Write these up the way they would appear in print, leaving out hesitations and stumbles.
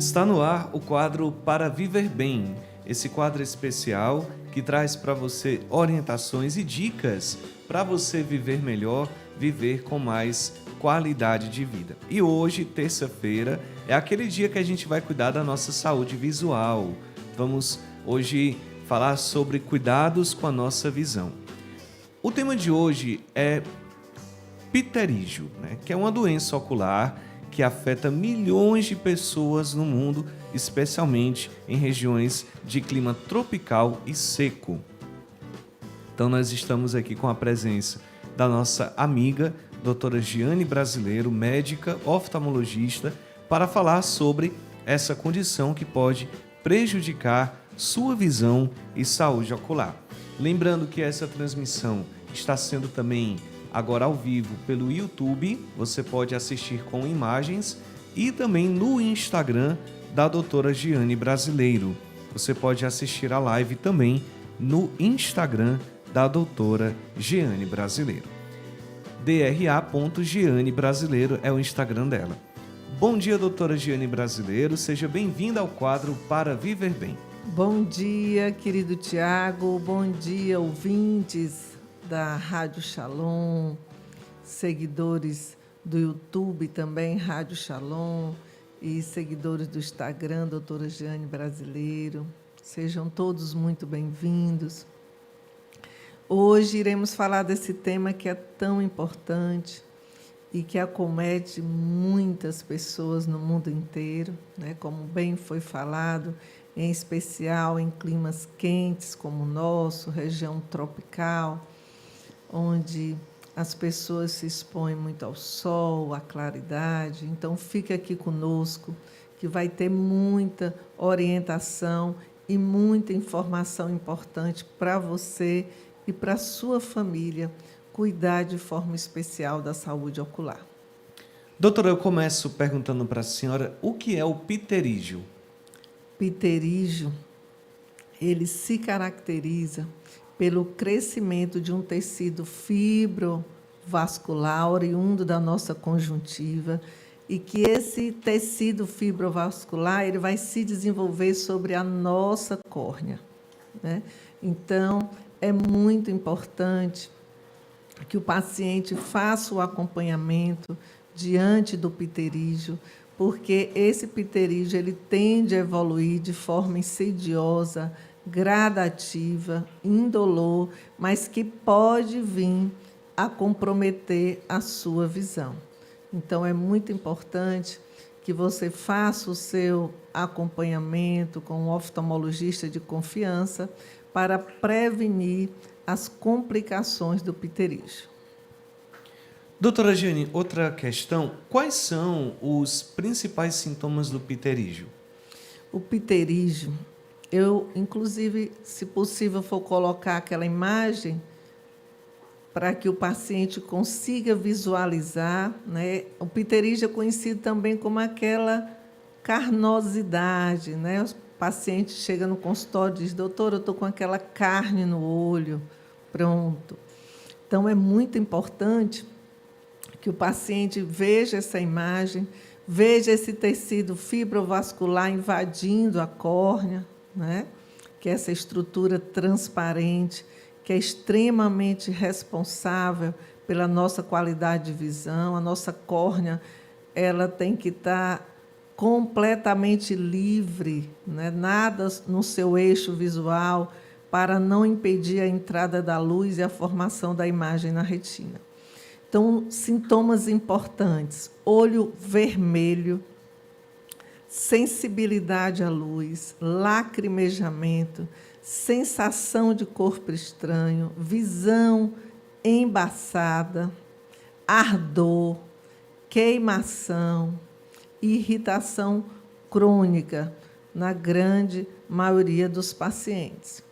Está no ar o quadro Para Viver Bem, esse quadro especial que traz para você orientações e dicas para você viver melhor, viver com mais qualidade de vida. E hoje, terça-feira, é aquele dia que a gente vai cuidar da nossa saúde visual. Vamos hoje falar sobre cuidados com a nossa visão. O tema de hoje é pterígio, que é uma doença ocular que afeta milhões de pessoas no mundo, especialmente em regiões de clima tropical e seco. Então nós estamos aqui com a presença da nossa amiga, doutora Giane Brasileiro, médica oftalmologista, para falar sobre essa condição que pode prejudicar sua visão e saúde ocular. Lembrando que essa transmissão está sendo também agora ao vivo pelo YouTube, você pode assistir com imagens, e também no Instagram da doutora Giane Brasileiro. Você pode assistir a live também no Instagram da doutora Giane Brasileiro. dra.Giane Brasileiro é o Instagram dela. Bom dia, doutora Giane Brasileiro, seja bem-vinda ao quadro Para Viver Bem. Bom dia, querido Tiago, bom dia, ouvintes da Rádio Shalom, seguidores do YouTube também, Rádio Shalom, e seguidores do Instagram, doutora Giane Brasileiro. Sejam todos muito bem-vindos. Hoje iremos falar desse tema que é tão importante e que acomete muitas pessoas no mundo inteiro, como bem foi falado, em especial em climas quentes como o nosso, região tropical, onde as pessoas se expõem muito ao sol, à claridade. Então, fica aqui conosco, que vai ter muita orientação e muita informação importante para você e para a sua família cuidar de forma especial da saúde ocular. Doutora, eu começo perguntando para a senhora o que é o pterígio. Pterígio, ele se caracteriza pelo crescimento de um tecido fibrovascular oriundo da nossa conjuntiva, e que esse tecido fibrovascular ele vai se desenvolver sobre a nossa córnea, Então, é muito importante que o paciente faça o acompanhamento diante do pterígio, porque esse pterígio ele tende a evoluir de forma insidiosa, gradativa, indolor, mas que pode vir a comprometer a sua visão. Então, é muito importante que você faça o seu acompanhamento com um oftalmologista de confiança para prevenir as complicações do pterígio. Doutora Giane, outra questão, quais são os principais sintomas do pterígio? O pterígio, eu, inclusive, se possível, for colocar aquela imagem para que o paciente consiga visualizar, O pterígio é conhecido também como aquela carnosidade, O paciente chega no consultório e diz: doutor, eu estou com aquela carne no olho, pronto. Então, é muito importante que o paciente veja essa imagem, veja esse tecido fibrovascular invadindo a córnea, que é essa estrutura transparente, que é extremamente responsável pela nossa qualidade de visão. A nossa córnea ela tem que estar completamente livre, nada no seu eixo visual, para não impedir a entrada da luz e a formação da imagem na retina. Então, sintomas importantes: olho vermelho, sensibilidade à luz, lacrimejamento, sensação de corpo estranho, visão embaçada, ardor, queimação, irritação crônica na grande maioria dos pacientes.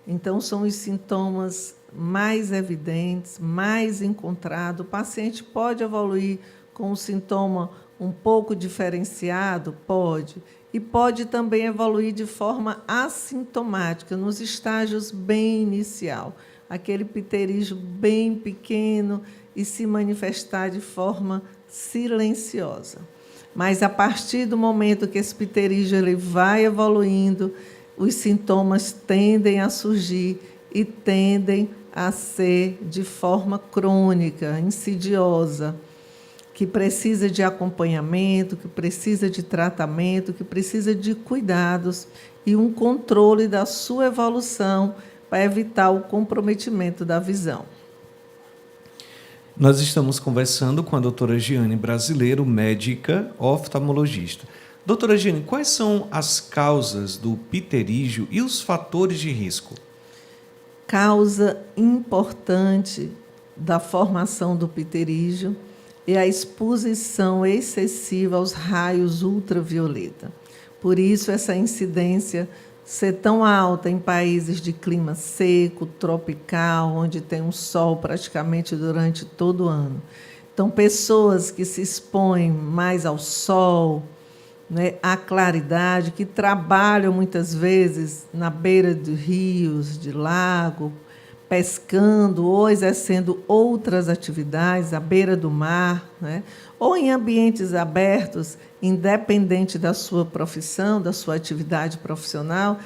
Então, são os sintomas mais evidentes, mais encontrados. O paciente pode evoluir com um sintoma um pouco diferenciado? Pode. E pode também evoluir de forma assintomática, nos estágios bem inicial. Aquele pterígio bem pequeno e se manifestar de forma silenciosa. Mas a partir do momento que esse pterígio ele vai evoluindo, os sintomas tendem a surgir e tendem a ser de forma crônica, insidiosa, que precisa de acompanhamento, que precisa de tratamento, que precisa de cuidados e um controle da sua evolução para evitar o comprometimento da visão. Nós estamos conversando com a doutora Giane Brasileiro, médica oftalmologista. Doutora Giane, quais são as causas do pterígio e os fatores de risco? Causa importante da formação do pterígio é a exposição excessiva aos raios ultravioleta. Por isso, essa incidência ser tão alta em países de clima seco, tropical, onde tem um sol praticamente durante todo o ano. Então, pessoas que se expõem mais ao sol, né, à claridade, que trabalham muitas vezes na beira de rios, de lago, pescando ou exercendo outras atividades à beira do mar, né, ou em ambientes abertos, independente da sua profissão, da sua atividade profissional,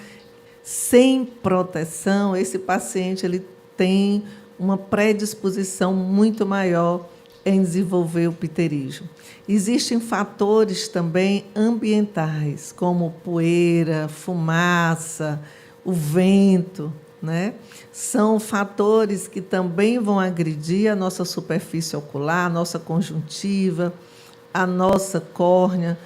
sem proteção, esse paciente ele tem uma predisposição muito maior em desenvolver o pterígio. Existem fatores também ambientais, como poeira, fumaça, o vento, né? São fatores que também vão agredir a nossa superfície ocular, a nossa conjuntiva, a nossa córnea,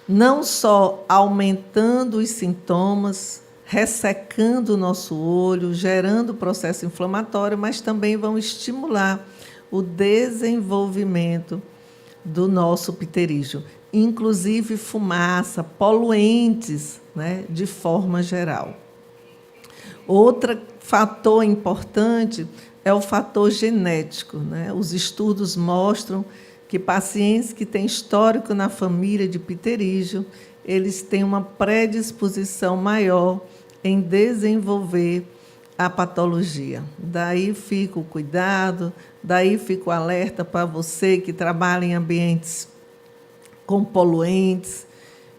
não só aumentando os sintomas, ressecando o nosso olho, gerando processo inflamatório, mas também vão estimular o desenvolvimento do nosso pterígio, inclusive fumaça, poluentes, né, de forma geral. Outro fator importante é o fator genético, né? Os estudos mostram que pacientes que têm histórico na família de pterígio, eles têm uma predisposição maior em desenvolver a patologia. Daí fica o cuidado, daí fica o alerta para você que trabalha em ambientes com poluentes,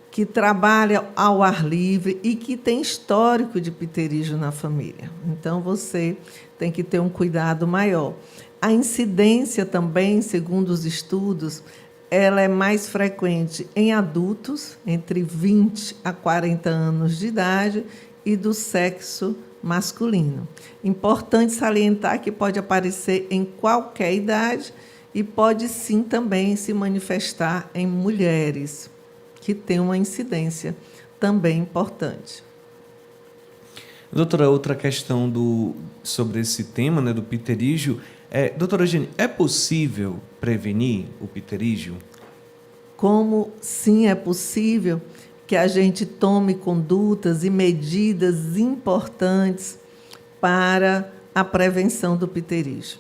que trabalha ao ar livre e que tem histórico de pterígio na família. Então, você tem que ter um cuidado maior. A incidência também, segundo os estudos, ela é mais frequente em adultos, entre 20 a 40 anos de idade, e do sexo masculino. Importante salientar que pode aparecer em qualquer idade e pode, sim, também se manifestar em mulheres, que têm uma incidência também importante. Doutora, outra questão sobre esse tema, né, do pterígio, doutora Giane, é possível prevenir o pterígio? Como sim é possível que a gente tome condutas e medidas importantes para a prevenção do pterígio.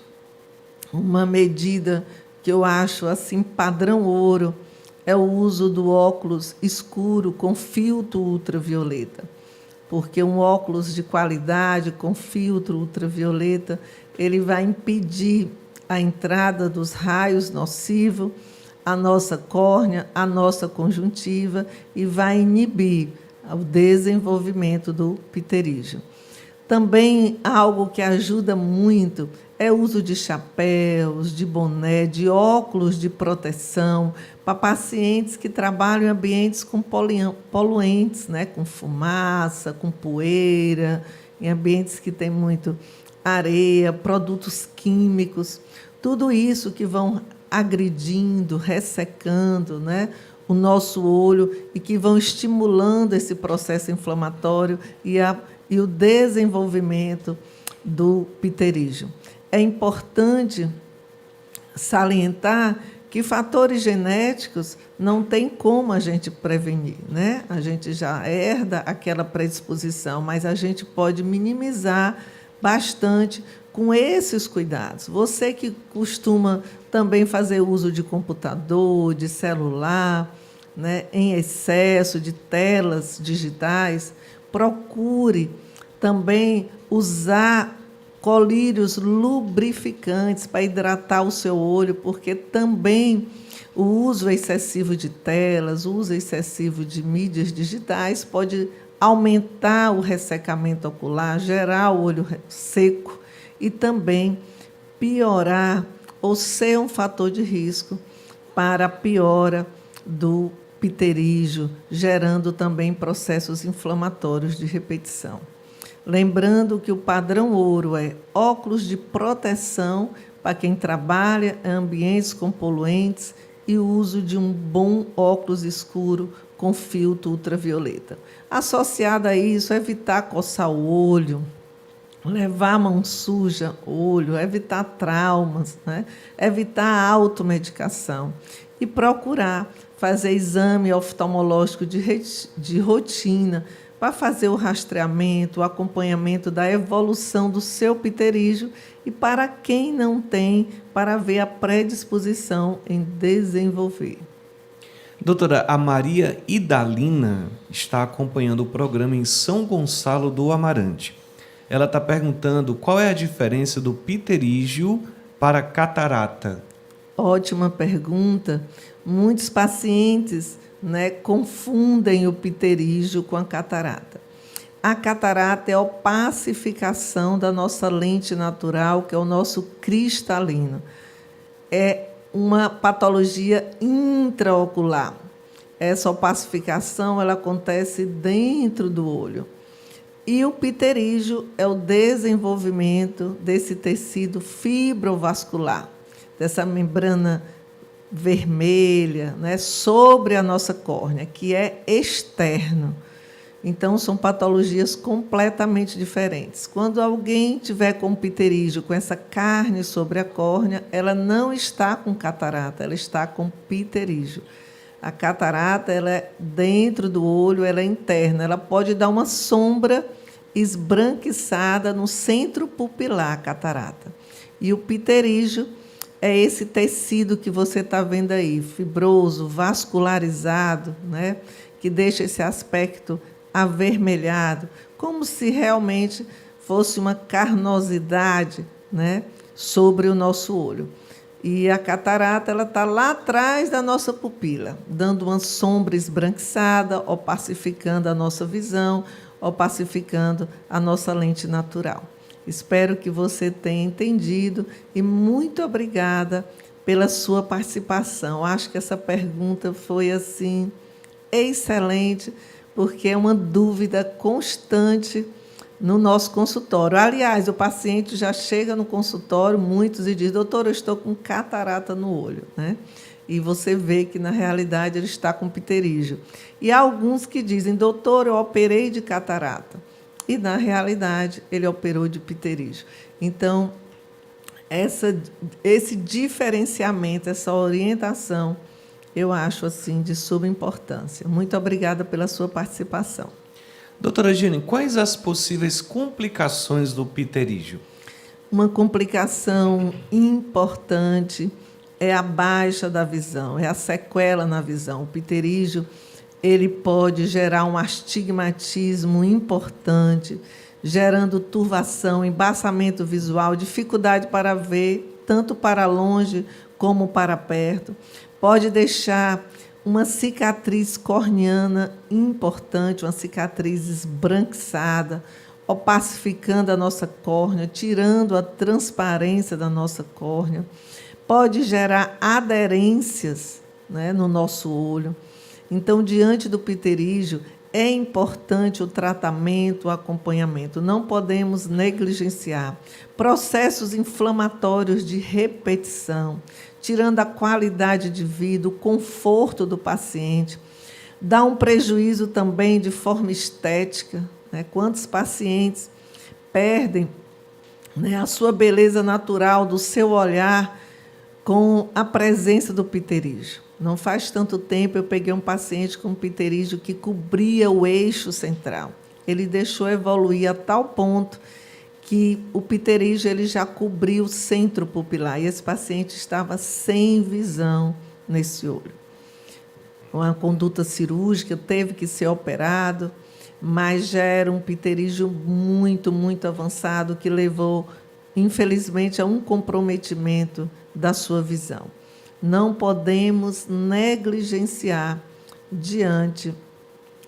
Uma medida que eu acho assim padrão ouro é o uso do óculos escuro com filtro ultravioleta, porque um óculos de qualidade com filtro ultravioleta, ele vai impedir a entrada dos raios nocivos à nossa córnea, à nossa conjuntiva e vai inibir o desenvolvimento do pterígio. Também algo que ajuda muito é o uso de chapéus, de boné, de óculos de proteção para pacientes que trabalham em ambientes com poluentes, né, com fumaça, com poeira, em ambientes que tem muito areia, produtos químicos, tudo isso que vão agredindo, ressecando, né, o nosso olho e que vão estimulando esse processo inflamatório e o desenvolvimento do pterígio. É importante salientar que fatores genéticos não tem como a gente prevenir, né? A gente já herda aquela predisposição, mas a gente pode minimizar bastante com esses cuidados. Você que costuma também fazer uso de computador, de celular, né, em excesso de telas digitais, procure também usar colírios lubrificantes para hidratar o seu olho, porque também o uso excessivo de telas, o uso excessivo de mídias digitais pode aumentar o ressecamento ocular, gerar o olho seco e também piorar ou ser um fator de risco para a piora do pterígio, gerando também processos inflamatórios de repetição. Lembrando que o padrão ouro é óculos de proteção para quem trabalha em ambientes com poluentes e o uso de um bom óculos escuro com filtro ultravioleta. Associado a isso, evitar coçar o olho, levar a mão suja o olho, evitar traumas, né? Evitar a automedicação e procurar fazer exame oftalmológico de rotina para fazer o rastreamento, o acompanhamento da evolução do seu pterígio e, para quem não tem, para ver a predisposição em desenvolver. Doutora, a Maria Idalina está acompanhando o programa em São Gonçalo do Amarante. Ela está perguntando qual é a diferença do pterígio para catarata. Ótima pergunta. Muitos pacientes, confundem o pterígio com a catarata. A catarata é a opacificação da nossa lente natural, que é o nosso cristalino. É uma patologia intraocular. Essa opacificação ela acontece dentro do olho. E o pterígio é o desenvolvimento desse tecido fibrovascular, dessa membrana vermelha, sobre a nossa córnea, que é externo. Então, são patologias completamente diferentes. Quando alguém tiver com pterígio, com essa carne sobre a córnea, ela não está com catarata, ela está com pterígio. A catarata ela é dentro do olho, ela é interna, ela pode dar uma sombra esbranquiçada no centro pupilar, a catarata. E o pterígio é esse tecido que você está vendo aí, fibroso, vascularizado, que deixa esse aspecto avermelhado, como se realmente fosse uma carnosidade, sobre o nosso olho. E a catarata ela está lá atrás da nossa pupila, dando uma sombra esbranquiçada, opacificando a nossa visão, opacificando a nossa lente natural. Espero que você tenha entendido e muito obrigada pela sua participação. Acho que essa pergunta foi assim excelente, porque é uma dúvida constante no nosso consultório. Aliás, o paciente já chega no consultório, muitos, e diz: doutor, eu estou com catarata no olho. E você vê que, na realidade, ele está com pterígio. E há alguns que dizem: doutor, eu operei de catarata. E, na realidade, ele operou de pterígio. Então, esse diferenciamento, essa orientação, eu acho assim de suma importância. Muito obrigada pela sua participação. Doutora Jane, quais as possíveis complicações do pterígio? Uma complicação importante é a baixa da visão, é a sequela na visão. O pterígio ele pode gerar um astigmatismo importante, gerando turvação, embaçamento visual, dificuldade para ver, tanto para longe como para perto. Pode deixar uma cicatriz corneana importante, uma cicatriz esbranquiçada, opacificando a nossa córnea, tirando a transparência da nossa córnea. Pode gerar aderências, no nosso olho. Então, diante do pterígio, é importante o tratamento, o acompanhamento. Não podemos negligenciar. Processos inflamatórios de repetição, tirando a qualidade de vida, o conforto do paciente. Dá um prejuízo também de forma estética. Quantos pacientes perdem a sua beleza natural, do seu olhar, com a presença do pterígio. Não faz tanto tempo eu peguei um paciente com pterígio que cobria o eixo central. Ele deixou evoluir a tal ponto que o pterígio ele já cobriu o centro pupilar e esse paciente estava sem visão nesse olho. Uma conduta cirúrgica, teve que ser operado, mas já era um pterígio muito, muito avançado que levou infelizmente, a um comprometimento da sua visão. Não podemos negligenciar diante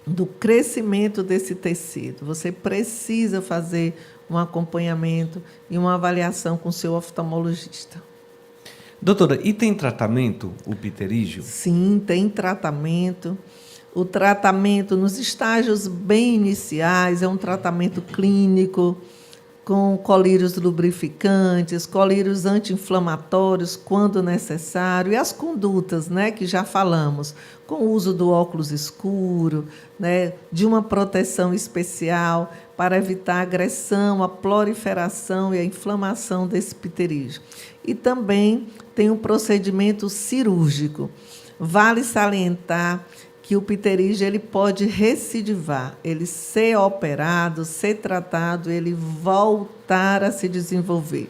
do crescimento desse tecido. Você precisa fazer um acompanhamento e uma avaliação com o seu oftalmologista. Doutora, e tem tratamento o pterígio? Sim, tem tratamento. O tratamento nos estágios bem iniciais é um tratamento clínico, com colírios lubrificantes, colírios anti-inflamatórios quando necessário, e as condutas, né, que já falamos, com o uso do óculos escuro, né, de uma proteção especial para evitar a agressão, a proliferação e a inflamação desse pterígio. E também tem um procedimento cirúrgico. Vale salientar que o pterígio ele pode recidivar, ele ser operado, ser tratado, ele voltar a se desenvolver.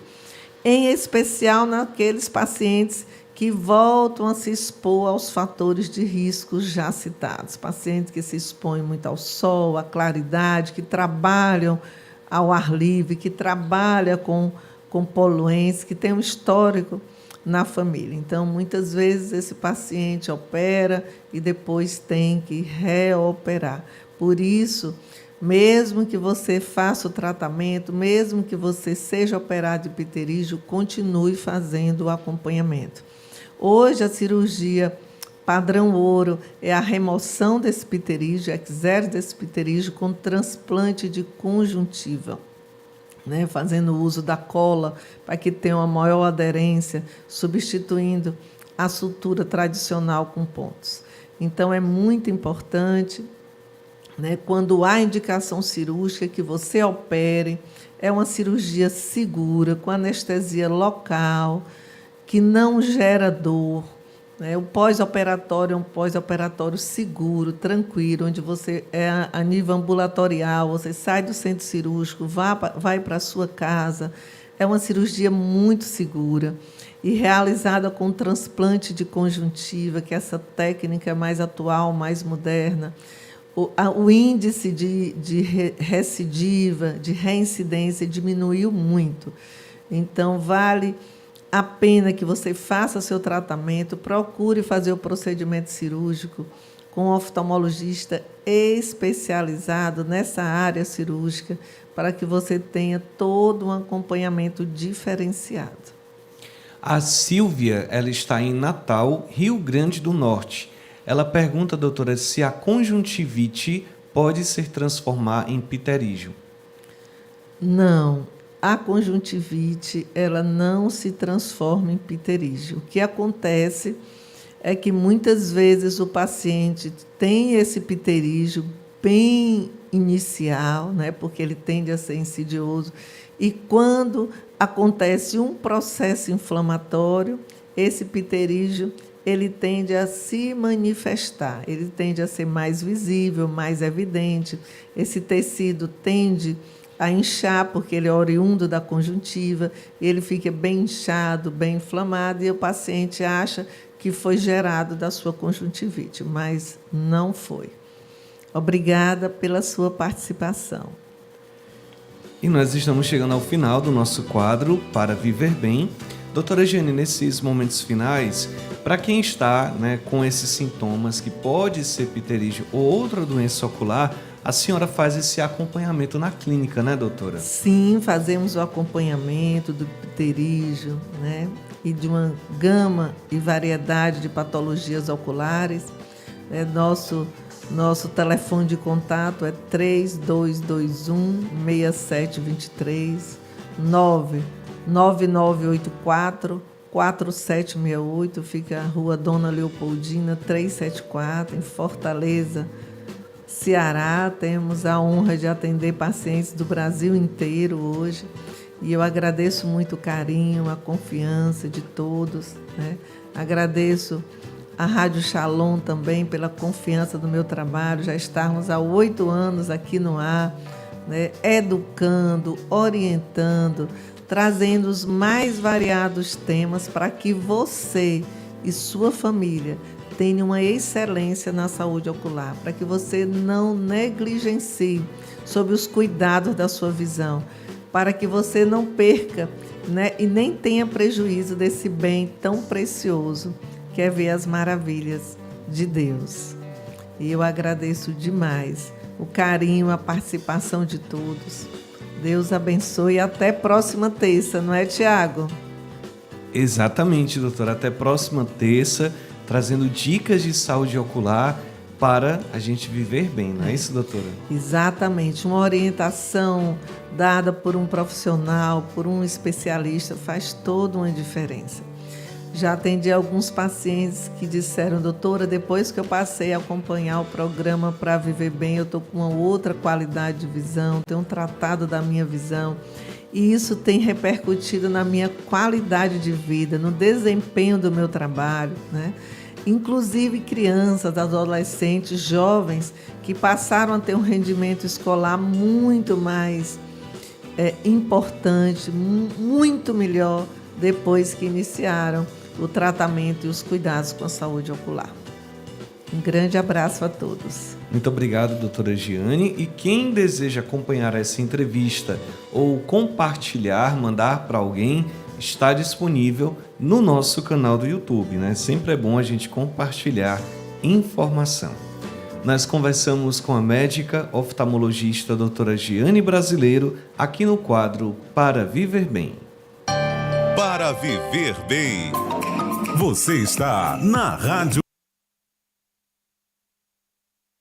Em especial naqueles pacientes que voltam a se expor aos fatores de risco já citados. Pacientes que se expõem muito ao sol, à claridade, que trabalham ao ar livre, que trabalham com poluentes, que têm um histórico na família. Então, muitas vezes, esse paciente opera e depois tem que reoperar. Por isso, mesmo que você faça o tratamento, mesmo que você seja operado de pterígio, continue fazendo o acompanhamento. Hoje, a cirurgia padrão ouro é a remoção desse pterígio, exército desse pterígio com transplante de conjuntiva, né, fazendo uso da cola para que tenha uma maior aderência, substituindo a sutura tradicional com pontos. Então, é muito importante, né, quando há indicação cirúrgica, que você opere. É uma cirurgia segura, com anestesia local, que não gera dor. O pós-operatório é um pós-operatório seguro, tranquilo, onde você é a nível ambulatorial, você sai do centro cirúrgico, vai para a sua casa. É uma cirurgia muito segura e realizada com transplante de conjuntiva, que é essa técnica mais atual, mais moderna. O índice de recidiva, de reincidência, diminuiu muito. Então, vale a pena que você faça seu tratamento, procure fazer o procedimento cirúrgico com um oftalmologista especializado nessa área cirúrgica, para que você tenha todo um acompanhamento diferenciado. A Silvia, ela está em Natal, Rio Grande do Norte. Ela pergunta, doutora, se a conjuntivite pode se transformar em pterígio. Não. A conjuntivite, ela não se transforma em pterígio. O que acontece é que muitas vezes o paciente tem esse pterígio bem inicial, né, porque ele tende a ser insidioso, e quando acontece um processo inflamatório, esse pterígio ele tende a se manifestar, ele tende a ser mais visível, mais evidente. Esse tecido tende a inchar, porque ele é oriundo da conjuntiva, ele fica bem inchado, bem inflamado, e o paciente acha que foi gerado da sua conjuntivite, mas não foi. Obrigada pela sua participação. E nós estamos chegando ao final do nosso quadro Para Viver Bem. Doutora Jane, nesses momentos finais, para quem está, né, com esses sintomas, que pode ser pterígio ou outra doença ocular, a senhora faz esse acompanhamento na clínica, né, doutora? Sim, fazemos o acompanhamento do pterígio, né, e de uma gama e variedade de patologias oculares. Nosso telefone de contato é 3221-6723, 99984-4768, fica a Rua Dona Leopoldina, 374, em Fortaleza, Ceará. Temos a honra de atender pacientes do Brasil inteiro hoje, e eu agradeço muito o carinho, a confiança de todos, né? Agradeço a Rádio Shalom também pela confiança do meu trabalho, já estarmos há 8 anos aqui no ar, né? Educando, orientando, trazendo os mais variados temas para que você e sua família tenham uma excelência na saúde ocular, para que você não negligencie sobre os cuidados da sua visão. para que você não perca, né, e nem tenha prejuízo desse bem tão precioso, que é ver as maravilhas de Deus. E eu agradeço demais o carinho, a participação de todos. Deus abençoe e até próxima terça, não é, Tiago? Exatamente, doutora. Até próxima terça, trazendo dicas de saúde ocular para a gente viver bem, não é isso, doutora? Exatamente. Uma orientação dada por um profissional, por um especialista, faz toda uma diferença. Já atendi alguns pacientes que disseram, doutora, depois que eu passei a acompanhar o programa para viver bem, eu estou com uma outra qualidade de visão, tenho um tratado da minha visão, e isso tem repercutido na minha qualidade de vida, no desempenho do meu trabalho, né? Inclusive crianças, adolescentes, jovens que passaram a ter um rendimento escolar muito mais importante, muito melhor depois que iniciaram o tratamento e os cuidados com a saúde ocular. Um grande abraço a todos. Muito obrigado, doutora Giane. E quem deseja acompanhar essa entrevista ou compartilhar, mandar para alguém, está disponível no nosso canal do YouTube, né? Sempre é bom a gente compartilhar informação. Nós conversamos com a médica oftalmologista doutora Giane Brasileiro aqui no quadro Para Viver Bem. Para Viver Bem. Você está na Rádio